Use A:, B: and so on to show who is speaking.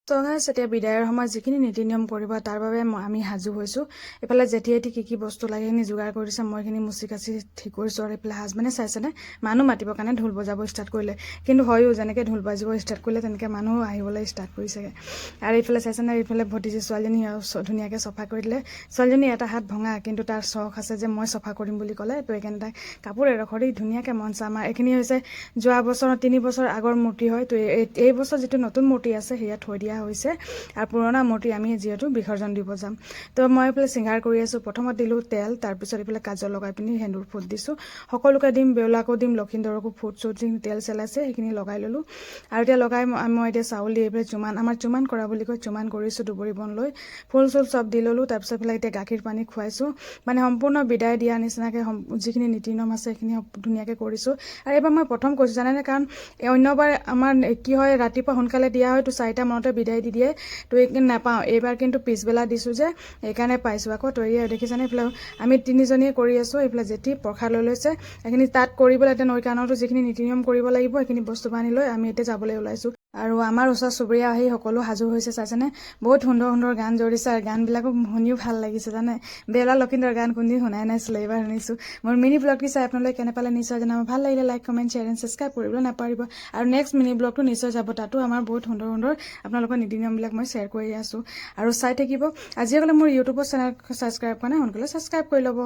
A: তো গাইছ এতিয়া বিদায়ৰ সময়ত যিখিনি নীতি নিয়ম কৰিব তাৰ বাবে আমি সাজু হৈছোঁ। এইফালে যেতিয়াই কি বস্তু লাগে সেইখিনি যোগাৰ কৰি দিছে, মই এইখিনি মুচি কাচি ঠিক কৰিছোঁ। আৰু এইফালে হাজবেণ্ডে চাইছেনে মানুহ মাতিবৰ কাৰণে ঢোল বজাব ষ্টাৰ্ট কৰিলে, কিন্তু হয়ো যেনেকৈ ঢোল বাজিব ষ্টাৰ্ট কৰিলে তেনেকৈ মানুহ আহিবলৈ ষ্টাৰ্ট কৰিছেগৈ। আৰু এইফালে চাইছেনে এইফালে ভতিজী ছোৱালীজনী ধুনীয়াকৈ চফা কৰি দিলে। ছোৱালীজনী এটা হাত ভঙা, কিন্তু তাৰ চখ আছে যে মই চফা কৰিম বুলি ক'লে। তো এইকাৰণে তাই কাপোৰ এডোখৰ দি ধুনীয়াকৈ মঞ্চ আমাৰ এইখিনি হৈছে যোৱা বছৰ 3 বছৰ আগৰ মূৰ্তি হয়। তো এই বছৰ যিটো নতুন মূৰ্তি আছে সেয়া থৈ দিয়া হৈছে, আৰু পুৰণা মূৰ্তি আমি যিহেতু বিসৰ্জন দিব যাম। তো মই এইফালে শৃংগাৰ কৰি আছোঁ। প্ৰথমত দিলোঁ তেল, তাৰপিছত এইফালে কাজল লগাই পিনি সেন্দুৰ ফুট দিছোঁ। সকলোকে দিম, বেউলাকো দিম, লক্ষীন্দৰকো ফুট চুট দিম, তেল চেলাইছে সেইখিনি লগাই ল'লোঁ। আৰু এতিয়া লগাই মই এতিয়া চাউল দি এইফালে আমাৰ চুমান কৰা বুলি কয়, চুমান কৰিছোঁ দুবৰি বন লৈ, ফুল চুল চব দি ল'লোঁ। তাৰপিছত এইফালে এতিয়া গাখীৰ পানী খুৱাইছোঁ, মানে সম্পূৰ্ণ বিদায় দিয়া নিচিনাকৈ যিখিনি নীতি নিয়ম আছে সেইখিনি ধুনীয়াকৈ কৰিছোঁ। আৰু এইবাৰ মই প্ৰথম কৰিছোঁ জানেনে, কাৰণ অন্যবাৰ আমাৰ কি হয় ৰাতিপুৱা সোনকালে দিয়া হয়, তো 4টা মানতে বিদায় দি দিয়ে। তো এইখিনি নাপাওঁ, এইবাৰ কিন্তু পিছবেলা দিছোঁ যে সেইকাৰণে পাইছোঁ আকৌ। তো এই দেখিছেনে এইফালে আমি 3জনীয়ে কৰি আছোঁ। এইফালে জেঠী প্ৰসাদ লৈ লৈছে, এইখিনি তাত কৰিবলৈ এতিয়া নৈ কাৰণতো যিখিনি নীতি নিয়ম কৰিব লাগিব সেইখিনি বস্তু বান্ধি লৈ আমি এতিয়া যাবলৈ ওলাইছোঁ। আৰু আমাৰ ওচৰ চুবুৰীয়া আহি সকলো সাজু হৈছে চাইছেনে, বহুত সুন্দৰ সুন্দৰ গান জড়িছে। আৰু গানবিলাকো শুনিও ভাল লাগিছে জানে। বেউলা লক্ষীন্দৰ গান কোনদিন শুনাই নাছিলোঁ, এইবাৰ শুনিছোঁ। মোৰ মিনি ব্লগটি চাই আপোনালোকে কেনে পালে নিশ্চয় জনাব। ভাল লাগিলে like comment share and subscribe কৰিবলৈ নাপাহৰিব। আৰু নেক্সট মিনি ব্লগটো নিশ্চয় যাব, তাতো আমাৰ বহুত সুন্দৰ সুন্দৰ আপোনালোকৰ নীতি নিয়মবিলাক মই শ্বেয়াৰ কৰি আছোঁ। আৰু চাই থাকিব। আজিয়ে গ'লে মোৰ ইউটিউবৰ চেনেল ছাবস্ক্ৰাইব কৰা নাই, সোনকালে ছাবস্ক্ৰাইব কৰি ল'ব।